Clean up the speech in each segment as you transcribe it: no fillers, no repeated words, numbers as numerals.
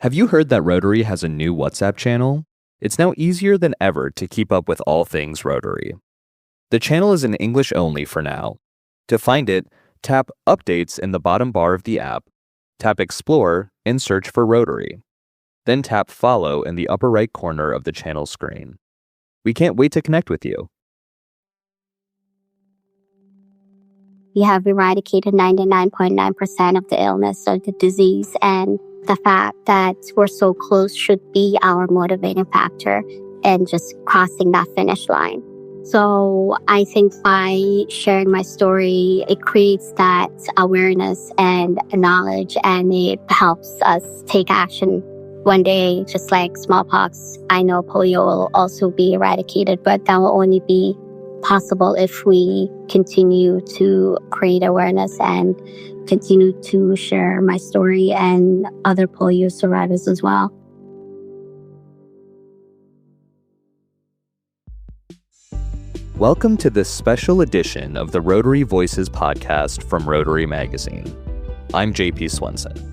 Have you heard that Rotary has a new WhatsApp channel? It's now easier than ever to keep up with all things Rotary. The channel is in English only for now. To find it, tap Updates in the bottom bar of the app, tap Explore, and search for Rotary. Then tap Follow in the upper right corner of the channel screen. We can't wait to connect with you. We have eradicated 99.9% of the illness or the disease, and the fact that we're so close should be our motivating factor and just crossing that finish line. So I think by sharing my story, it creates that awareness and knowledge, and it helps us take action. One day, just like smallpox, I know polio will also be eradicated, but that will only be possible if we continue to create awareness and continue to share my story and other polio survivors as well. Welcome to this special edition of the Rotary Voices podcast from Rotary Magazine. I'm JP Swenson.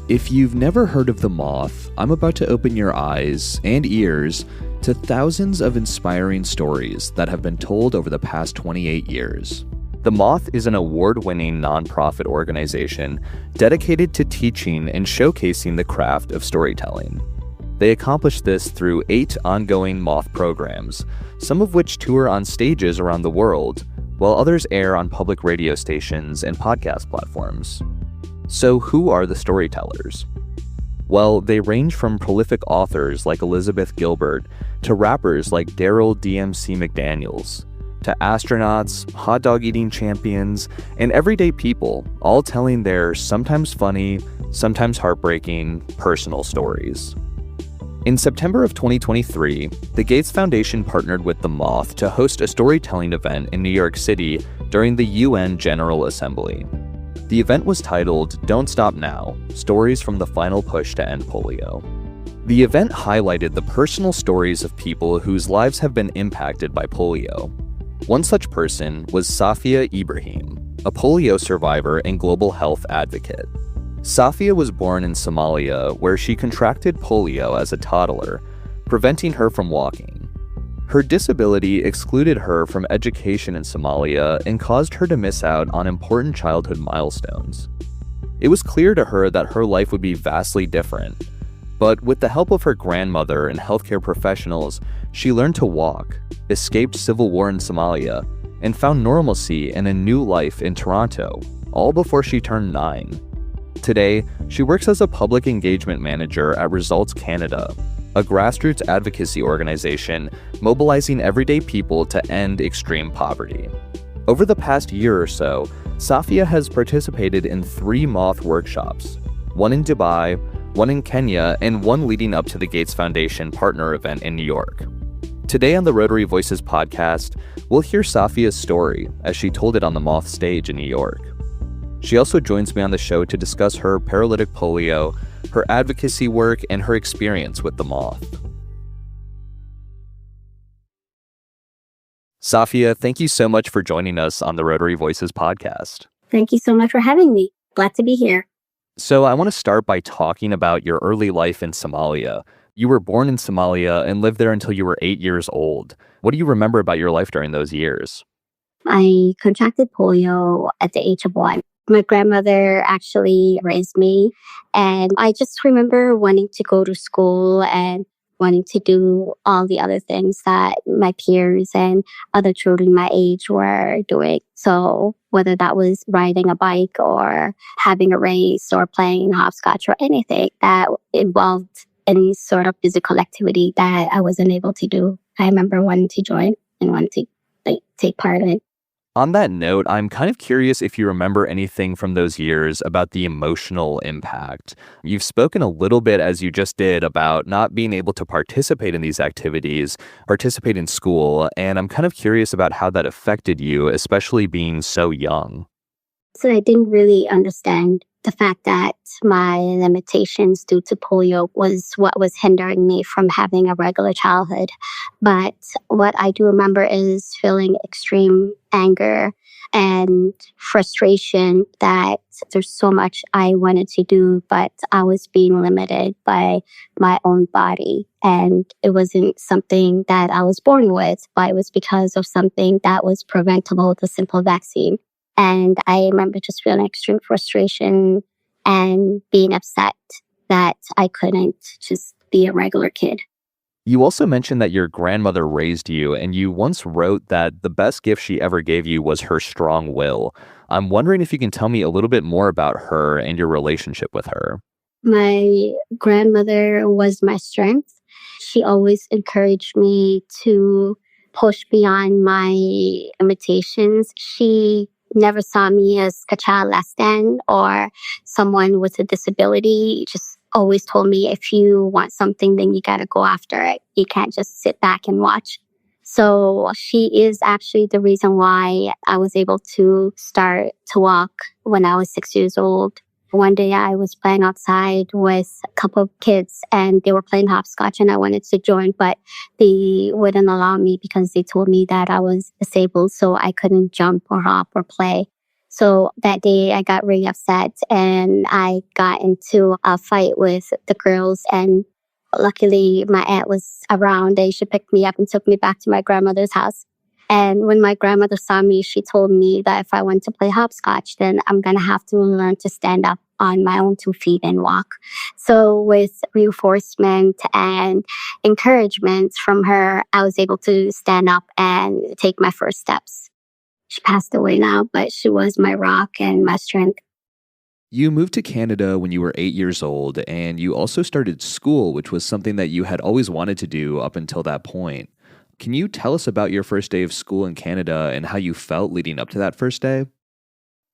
If you've never heard of the Moth, I'm about to open your eyes and ears to thousands of inspiring stories that have been told over the past 28 years. The Moth is an award-winning nonprofit organization dedicated to teaching and showcasing the craft of storytelling. They accomplish this through 8 ongoing Moth programs, some of which tour on stages around the world, while others air on public radio stations and podcast platforms. So who are the storytellers? Well, they range from prolific authors like Elizabeth Gilbert to rappers like Daryl DMC McDaniels, to astronauts, hot dog eating champions, and everyday people, all telling their sometimes funny, sometimes heartbreaking, personal stories. In September of 2023, the Gates Foundation partnered with the Moth to host a storytelling event in New York City during the UN General Assembly. The event was titled Don't Stop Now: Stories from the Final Push to End Polio. The event highlighted the personal stories of people whose lives have been impacted by polio. One such person was Safia Ibrahim, a polio survivor and global health advocate. Safia was born in Somalia, where she contracted polio as a toddler, preventing her from walking. Her disability excluded her from education in Somalia and caused her to miss out on important childhood milestones. It was clear to her that her life would be vastly different, but with the help of her grandmother and healthcare professionals, she learned to walk, escaped civil war in Somalia, and found normalcy and a new life in Toronto, all before she turned 9. Today, she works as a public engagement manager at Results Canada, a grassroots advocacy organization mobilizing everyday people to end extreme poverty. Over the past year or so, Safia has participated in 3 Moth workshops, one in Dubai, one in Kenya, and one leading up to the Gates Foundation partner event in New York. Today on the Rotary Voices podcast, we'll hear Safia's story as she told it on the Moth stage in New York. She also joins me on the show to discuss her paralytic polio, her advocacy work, and her experience with the Moth. Safia, thank you so much for joining us on the Rotary Voices podcast. Thank you so much for having me. Glad to be here. So I want to start by talking about your early life in Somalia. You were born in Somalia and lived there until you were 8 years old. What do you remember about your life during those years? I contracted polio at the age of 1. My grandmother actually raised me, and I just remember wanting to go to school and wanting to do all the other things that my peers and other children my age were doing. So whether that was riding a bike or having a race or playing hopscotch or anything that involved any sort of physical activity that I wasn't able to do, I remember wanting to join and wanting to take part in it. On that note, I'm kind of curious if you remember anything from those years about the emotional impact. You've spoken a little bit, as you just did, about not being able to participate in these activities, participate in school, and I'm kind of curious about how that affected you, especially being so young. So I didn't really understand the fact that my limitations due to polio was what was hindering me from having a regular childhood. But what I do remember is feeling extreme anger and frustration that there's so much I wanted to do, but I was being limited by my own body. And it wasn't something that I was born with, but it was because of something that was preventable, the simple vaccine. And I remember just feeling extreme frustration and being upset that I couldn't just be a regular kid. You also mentioned that your grandmother raised you, and you once wrote that the best gift she ever gave you was her strong will. I'm wondering if you can tell me a little bit more about her and your relationship with her. My grandmother was my strength. She always encouraged me to push beyond my limitations. She never saw me as a child less than or someone with a disability. Just always told me if you want something, then you got to go after it. You can't just sit back and watch. So she is actually the reason why I was able to start to walk when I was 6 years old. One day I was playing outside with a couple of kids and they were playing hopscotch and I wanted to join, but they wouldn't allow me because they told me that I was disabled, so I couldn't jump or hop or play. So that day I got really upset and I got into a fight with the girls, and luckily my aunt was around and she picked me up and took me back to my grandmother's house. And when my grandmother saw me, she told me that if I want to play hopscotch, then I'm going to have to learn to stand up on my own 2 feet and walk. So with reinforcement and encouragement from her, I was able to stand up and take my first steps. She passed away now, but she was my rock and my strength. You moved to Canada when you were 8 years old, and you also started school, which was something that you had always wanted to do up until that point. Can you tell us about your first day of school in Canada and how you felt leading up to that first day?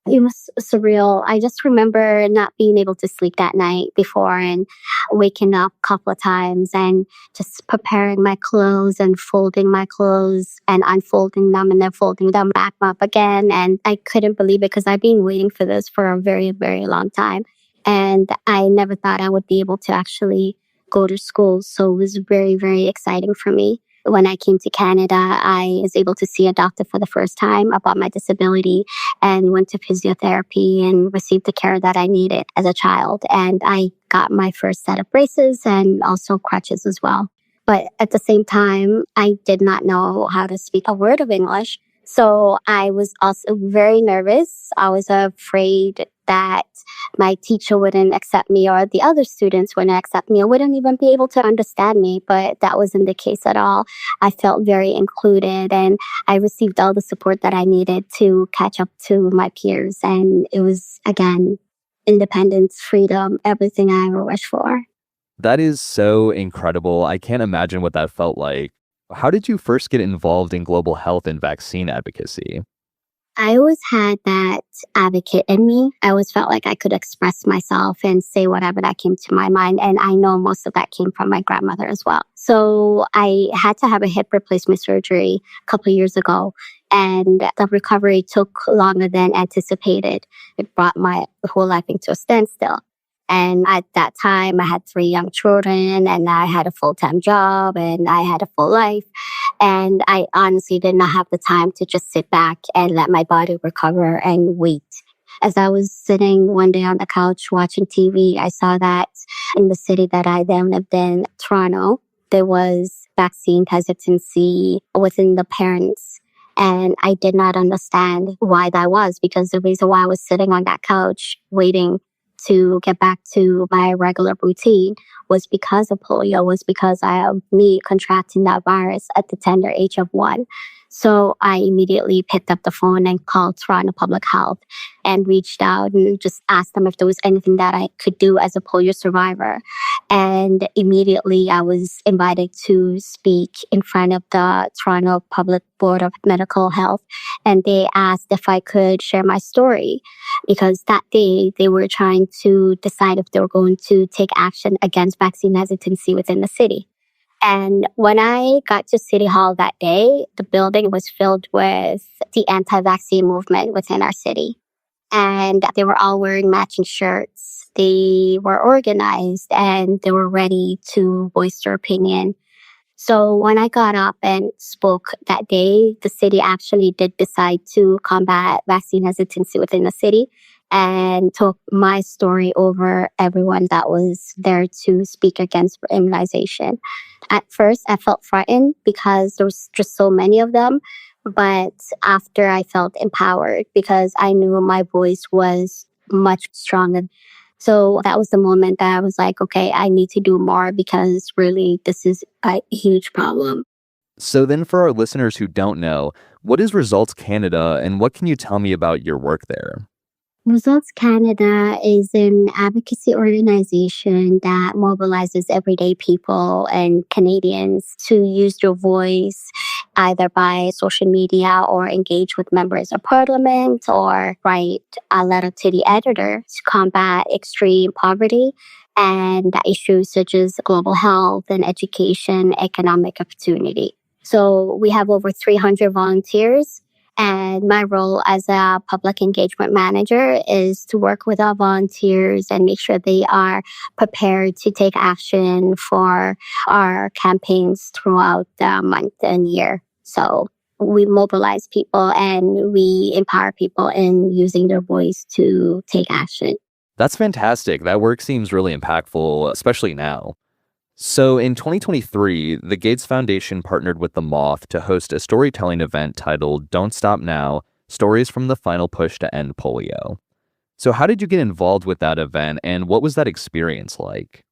It was surreal. I just remember not being able to sleep that night before and waking up a couple of times and just preparing my clothes and folding my clothes and unfolding them and then folding them back up again. And I couldn't believe it because I've been waiting for this for a very, very long time. And I never thought I would be able to actually go to school. So it was very, very exciting for me. When I came to Canada, I was able to see a doctor for the first time about my disability and went to physiotherapy and received the care that I needed as a child. And I got my first set of braces and also crutches as well. But at the same time, I did not know how to speak a word of English. So I was also very nervous. I was afraid that my teacher wouldn't accept me or the other students wouldn't accept me or wouldn't even be able to understand me. But that wasn't the case at all. I felt very included and I received all the support that I needed to catch up to my peers. And it was, again, independence, freedom, everything I ever wished for. That is so incredible. I can't imagine what that felt like. How did you first get involved in global health and vaccine advocacy? I always had that advocate in me. I always felt like I could express myself and say whatever that came to my mind. And I know most of that came from my grandmother as well. So I had to have a hip replacement surgery a couple of years ago. And the recovery took longer than anticipated. It brought my whole life into a standstill. And at that time, I had 3 young children and I had a full-time job and I had a full life. And I honestly did not have the time to just sit back and let my body recover and wait. As I was sitting one day on the couch watching TV, I saw that in the city that I then lived in, Toronto, there was vaccine hesitancy within the parents. And I did not understand why that was, because the reason why I was sitting on that couch waiting to get back to my regular routine was because of polio, was because of me contracting that virus at the tender age of 1. So I immediately picked up the phone and called Toronto Public Health and reached out and just asked them if there was anything that I could do as a polio survivor. And immediately I was invited to speak in front of the Toronto Public Board of Medical Health. And they asked if I could share my story, because that day they were trying to decide if they were going to take action against vaccine hesitancy within the city. And when I got to City Hall that day, the building was filled with the anti-vaccine movement within our city. And they were all wearing matching shirts. They were organized and they were ready to voice their opinion. So when I got up and spoke that day, the city actually did decide to combat vaccine hesitancy within the city and took my story over everyone that was there to speak against immunization. At first, I felt frightened because there was just so many of them. But after, I felt empowered because I knew my voice was much stronger. So that was the moment that I was like, okay, I need to do more because really this is a huge problem. So then for our listeners who don't know, what is Results Canada and what can you tell me about your work there? Results Canada is an advocacy organization that mobilizes everyday people and Canadians to use their voice either by social media or engage with members of parliament or write a letter to the editor to combat extreme poverty and issues such as global health and education, economic opportunity. So we have over 300 volunteers. And my role as a public engagement manager is to work with our volunteers and make sure they are prepared to take action for our campaigns throughout the month and year. So we mobilize people and we empower people in using their voice to take action. That's fantastic. That work seems really impactful, especially now. So in 2023, the Gates Foundation partnered with the Moth to host a storytelling event titled Don't Stop Now, Stories from the Final Push to End Polio. So how did you get involved with that event and what was that experience like?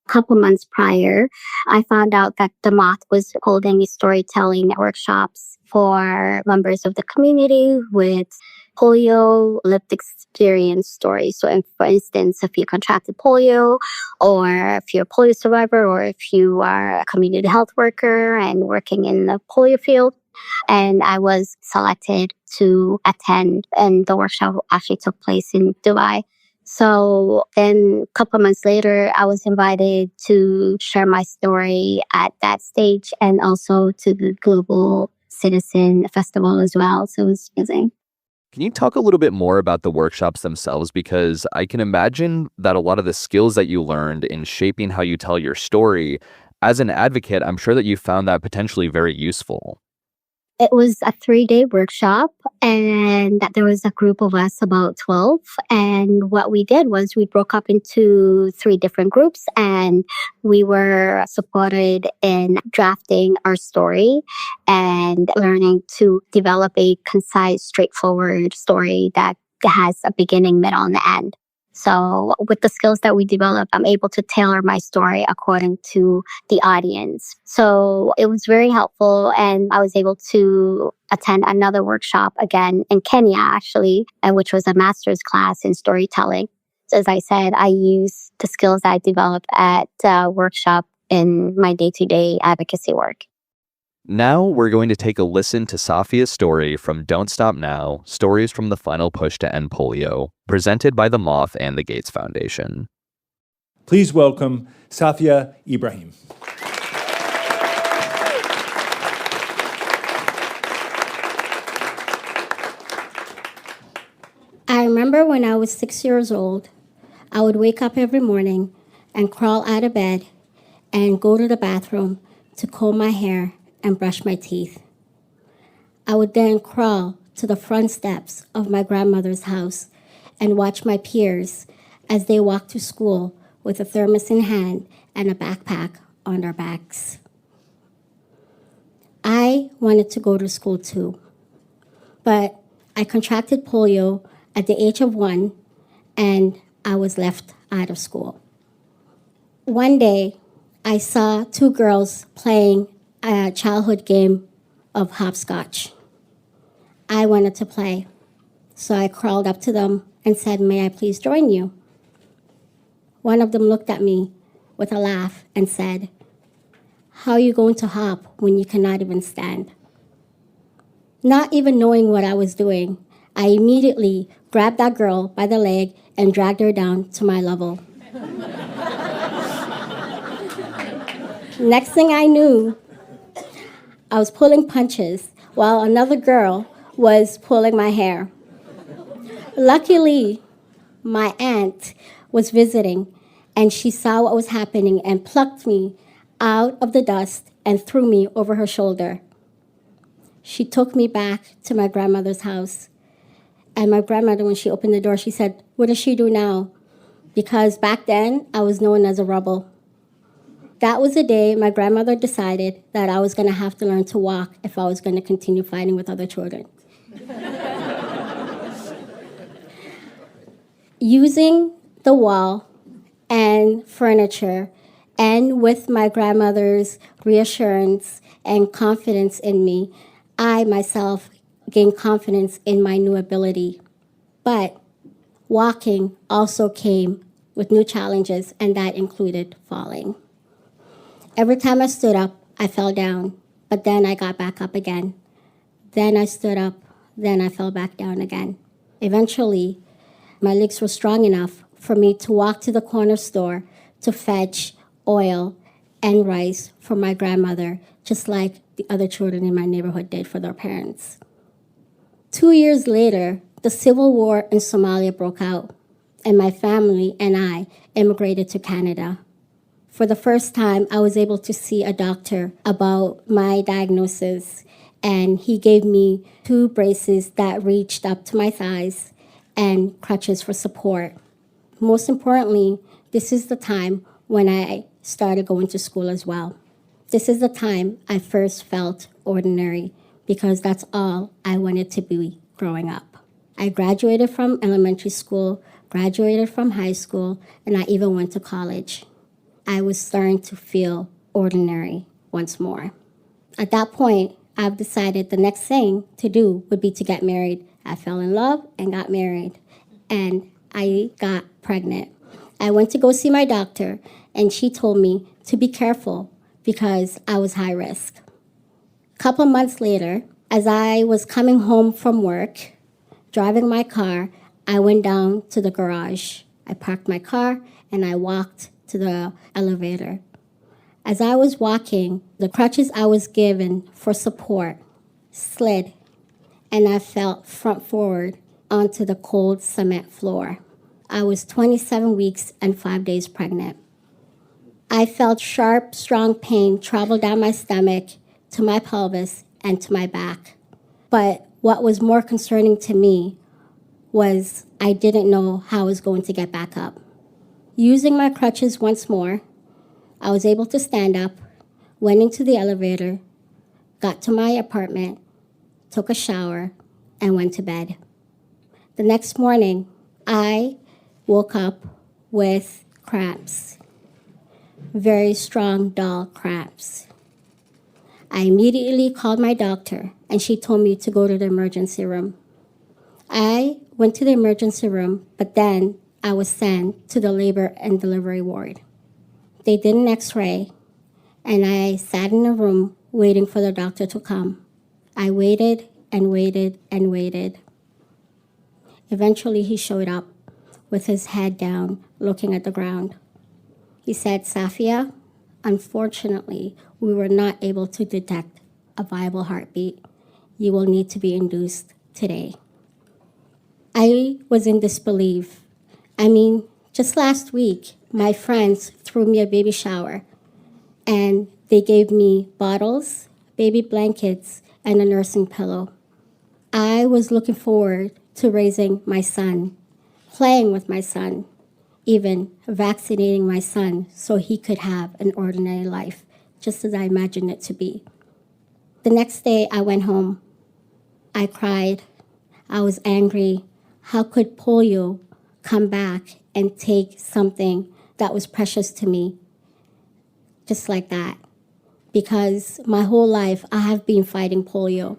Couple months prior, I found out that the Moth was holding storytelling workshops for members of the community with polio lived experience stories. So, for instance, if you contracted polio, or if you're a polio survivor, or if you are a community health worker and working in the polio field. And I was selected to attend, and the workshop actually took place in Dubai. So then a couple of months later, I was invited to share my story at that stage and also to the Global Citizen Festival as well. So it was amazing. Can you talk a little bit more about the workshops themselves? Because I can imagine that a lot of the skills that you learned in shaping how you tell your story, as an advocate, I'm sure that you found that potentially very useful. It was a 3-day workshop and that there was a group of us, about 12. And what we did was we broke up into 3 different groups and we were supported in drafting our story and learning to develop a concise, straightforward story that has a beginning, middle, and end. So with the skills that we developed, I'm able to tailor my story according to the audience. So it was very helpful. And I was able to attend another workshop again in Kenya, actually, and which was a master's class in storytelling. So as I said, I use the skills I developed at workshop in my day-to-day advocacy work. Now we're going to take a listen to Safia's story from Don't Stop Now, Stories from the Final Push to End Polio, presented by the Moth and the Gates Foundation. Please welcome Safia Ibrahim. I remember when I was 6 years old, I would wake up every morning and crawl out of bed and go to the bathroom to comb my hair and brush my teeth. I would then crawl to the front steps of my grandmother's house and watch my peers as they walked to school with a thermos in hand and a backpack on their backs. I wanted to go to school too, but I contracted polio at the age of 1 and I was left out of school. One day, I saw 2 girls playing a childhood game of hopscotch. I wanted to play, so I crawled up to them and said, "May I please join you?" One of them looked at me with a laugh and said, "How are you going to hop when you cannot even stand?" Not even knowing what I was doing, I immediately grabbed that girl by the leg and dragged her down to my level. Next thing I knew, I was pulling punches while another girl was pulling my hair. Luckily, my aunt was visiting and she saw what was happening and plucked me out of the dust and threw me over her shoulder. She took me back to my grandmother's house. And my grandmother, when she opened the door, she said, "What does she do now?" Because back then, I was known as a rebel. That was the day my grandmother decided that I was going to have to learn to walk if I was going to continue fighting with other children. Using the wall and furniture, and with my grandmother's reassurance and confidence in me, I myself gained confidence in my new ability. But walking also came with new challenges, and that included falling. Every time I stood up, I fell down, but then I got back up again. Then I stood up, then I fell back down again. Eventually, my legs were strong enough for me to walk to the corner store to fetch oil and rice for my grandmother, just like the other children in my neighborhood did for their parents. 2 years later, the civil war in Somalia broke out, and my family and I immigrated to Canada. For the first time, I was able to see a doctor about my diagnosis, and he gave me 2 braces that reached up to my thighs and crutches for support. Most importantly, this is the time when I started going to school as well. This is the time I first felt ordinary, because that's all I wanted to be growing up. I graduated from elementary school, graduated from high school, and I even went to college. I was starting to feel ordinary once more. At that point, I've decided the next thing to do would be to get married. I fell in love and got married, and I got pregnant. I went to go see my doctor, and she told me to be careful because I was high risk. A couple months later, as I was coming home from work, driving my car, I went down to the garage. I parked my car, and I walked to the elevator. As I was walking, the crutches I was given for support slid, and I fell front forward onto the cold cement floor. I was 27 weeks and 5 days pregnant. I felt sharp, strong pain travel down my stomach to my pelvis and to my back. But what was more concerning to me was I didn't know how I was going to get back up. Using my crutches once more, I was able to stand up, went into the elevator, got to my apartment, took a shower, and went to bed. The next morning, I woke up with cramps, very strong, dull cramps. I immediately called my doctor, and she told me to go to the emergency room. I went to the emergency room, but then I was sent to the labor and delivery ward. They did an x-ray, and I sat in a room waiting for the doctor to come. I waited and waited and waited. Eventually, he showed up with his head down, looking at the ground. He said, "Safia, unfortunately, we were not able to detect a viable heartbeat. You will need to be induced today." I was in disbelief. Just last week, my friends threw me a baby shower, and they gave me bottles, baby blankets, and a nursing pillow. I was looking forward to raising my son, playing with my son, even vaccinating my son so he could have an ordinary life, just as I imagined it to be. The next day, I went home. I cried. I was angry. How could polio come back and take something that was precious to me just like that? Because my whole life, I have been fighting polio,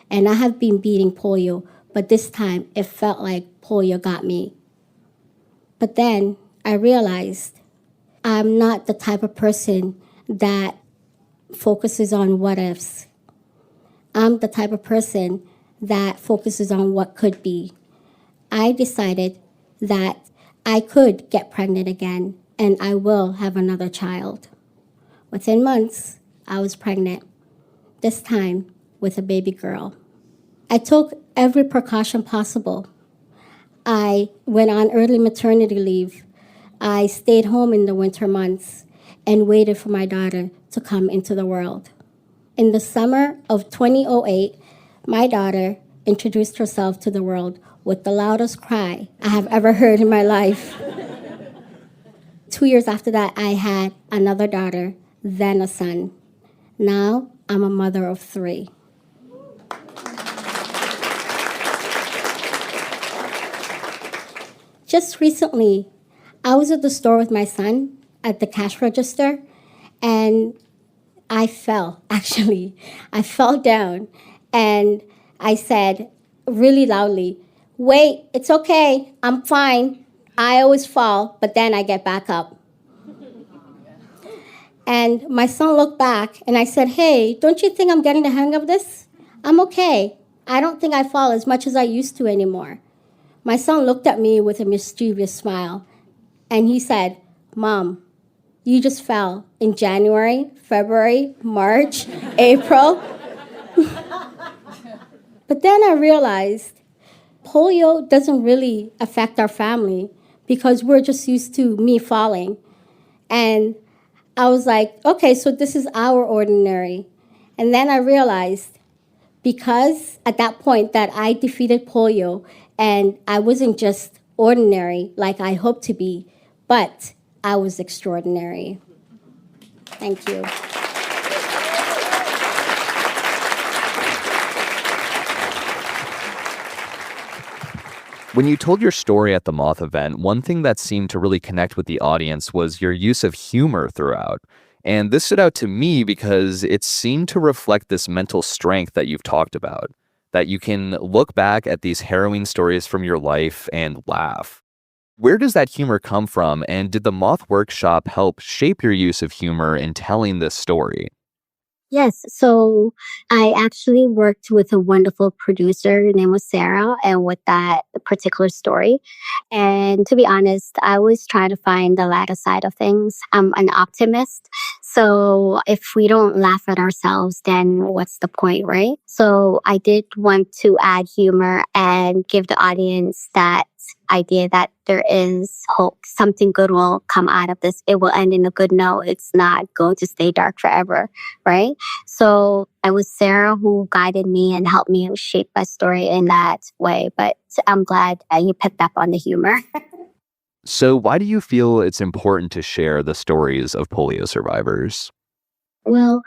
and I have been beating polio, but this time it felt like polio got me. But then I realized I'm not the type of person that focuses on what ifs. I'm the type of person that focuses on what could be. I decided that I could get pregnant again, and I will have another child. Within months, I was pregnant, this time with a baby girl. I took every precaution possible. I went on early maternity leave. I stayed home in the winter months and waited for my daughter to come into the world. In the summer of 2008, my daughter introduced herself to the world with the loudest cry I have ever heard in my life. 2 years after that, I had another daughter, then a son. Now, I'm a mother of 3. Just recently, I was at the store with my son at the cash register, and I fell, actually. I fell down, and I said really loudly, "Wait, it's okay, I'm fine. I always fall, but then I get back up." And my son looked back, and I said, "Hey, don't you think I'm getting the hang of this? I'm okay. I don't think I fall as much as I used to anymore." My son looked at me with a mischievous smile, and he said, "Mom, you just fell in January, February, March, April." But then I realized polio doesn't really affect our family because we're just used to me falling. And I was like, okay, so this is our ordinary. And then I realized because at that point that I defeated polio and I wasn't just ordinary like I hoped to be, but I was extraordinary. Thank you. When you told your story at the Moth event, one thing that seemed to really connect with the audience was your use of humor throughout. And this stood out to me because it seemed to reflect this mental strength that you've talked about, that you can look back at these harrowing stories from your life and laugh. Where does that humor come from, and did the Moth workshop help shape your use of humor in telling this story? Yes, so I actually worked with a wonderful producer. Her name was Sarah, and with that particular story. And to be honest, I always try to find the lighter side of things. I'm an optimist. So if we don't laugh at ourselves, then what's the point, right? So I did want to add humor and give the audience that idea that there is hope. Something good will come out of this. It will end in a good note. It's not going to stay dark forever, right? So it was Sarah who guided me and helped me shape my story in that way. But I'm glad you picked up on the humor. So why do you feel it's important to share the stories of polio survivors? Well,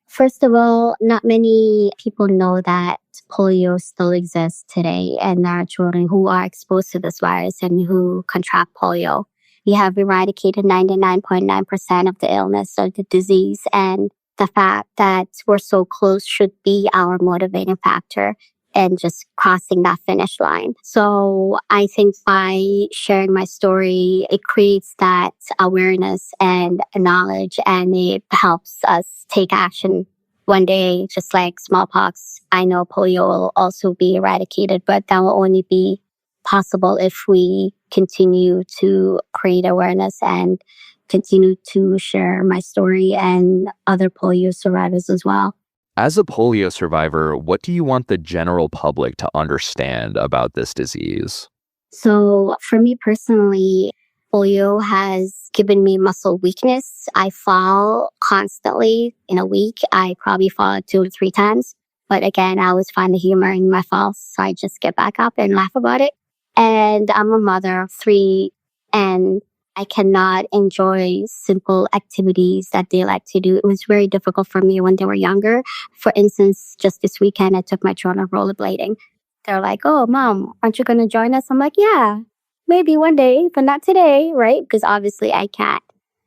first of all, not many people know that polio still exists today, and there are children who are exposed to this virus and who contract polio. We have eradicated 99.9% of the illness or the disease, and the fact that we're so close should be our motivating factor and just crossing that finish line. So I think by sharing my story, it creates that awareness and knowledge, and it helps us take action. One day, just like smallpox, I know polio will also be eradicated, but that will only be possible if we continue to create awareness and continue to share my story and other polio survivors as well. As a polio survivor, what do you want the general public to understand about this disease? So for me personally, polio has given me muscle weakness. I fall constantly in a week. I probably fall 2 to 3 times. But again, I always find the humor in my falls. So I just get back up and laugh about it. And I'm a mother of 3, and I cannot enjoy simple activities that they like to do. It was very difficult for me when they were younger. For instance, just this weekend, I took my children rollerblading. They're like, "Oh, Mom, aren't you going to join us?" I'm like, "Yeah, maybe one day, but not today," right? Because obviously I can't.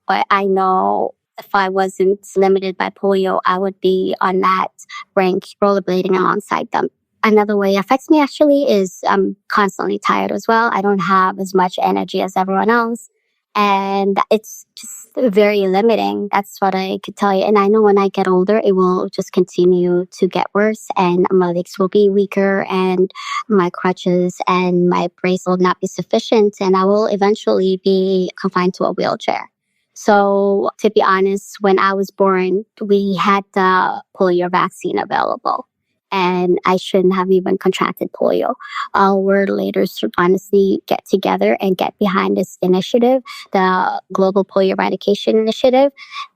But I know if I wasn't limited by polio, I would be on that rank rollerblading alongside them. Another way it affects me actually is I'm constantly tired as well. I don't have as much energy as everyone else. And it's just very limiting. That's what I could tell you. And I know when I get older, it will just continue to get worse, and my legs will be weaker, and my crutches and my brace will not be sufficient, and I will eventually be confined to a wheelchair. So to be honest, when I was born, we had the polio vaccine available. and I shouldn't have even contracted polio. Our leaders should honestly get together and get behind this initiative, the Global Polio Eradication Initiative,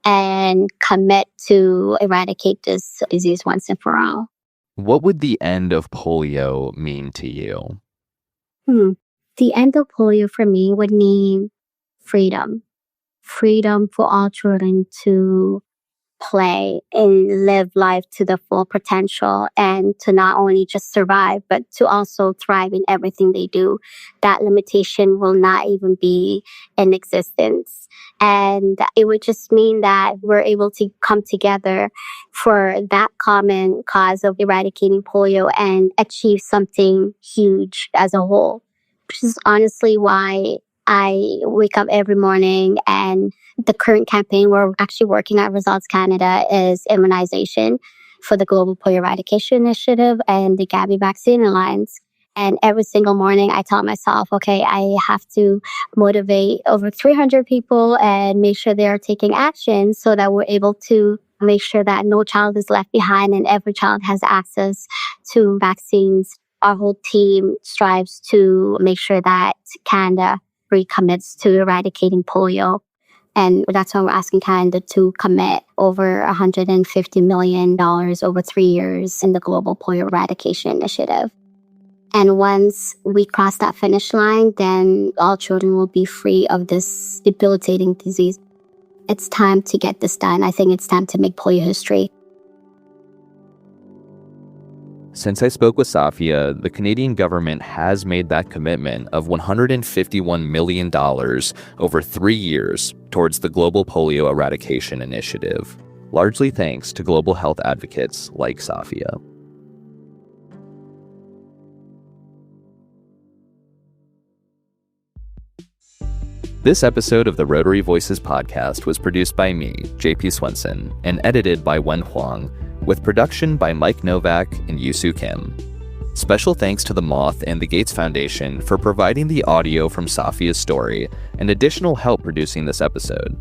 and commit to eradicate this disease once and for all. What would the end of polio mean to you? The end of polio for me would mean freedom. Freedom for all children to play and live life to the full potential, and to not only just survive, but to also thrive in everything they do. That limitation will not even be in existence. And it would just mean that we're able to come together for that common cause of eradicating polio and achieve something huge as a whole, which is honestly why I wake up every morning. And the current campaign we're actually working at Results Canada is immunization for the Global Polio Eradication Initiative and the Gavi Vaccine Alliance. And every single morning I tell myself, okay, I have to motivate over 300 people and make sure they are taking action so that we're able to make sure that no child is left behind and every child has access to vaccines. Our whole team strives to make sure that Canada recommits to eradicating polio. And that's why we're asking Canada to commit over $150 million over 3 years in the Global Polio Eradication Initiative. And once we cross that finish line, then all children will be free of this debilitating disease. It's time to get this done. I think it's time to make polio history. Since I spoke with Safia, the Canadian government has made that commitment of $151 million over 3 years towards the Global Polio Eradication Initiative, largely thanks to global health advocates like Safia. This episode of the Rotary Voices podcast was produced by me, JP Swenson, and edited by Wen Huang, with production by Mike Novak and Yusu Kim. Special thanks to the Moth and the Gates Foundation for providing the audio from Safia's story and additional help producing this episode.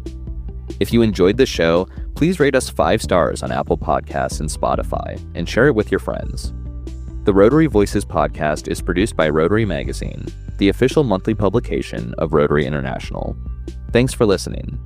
If you enjoyed the show, please rate us 5 stars on Apple Podcasts and Spotify, and share it with your friends. The Rotary Voices podcast is produced by Rotary Magazine, the official monthly publication of Rotary International. Thanks for listening.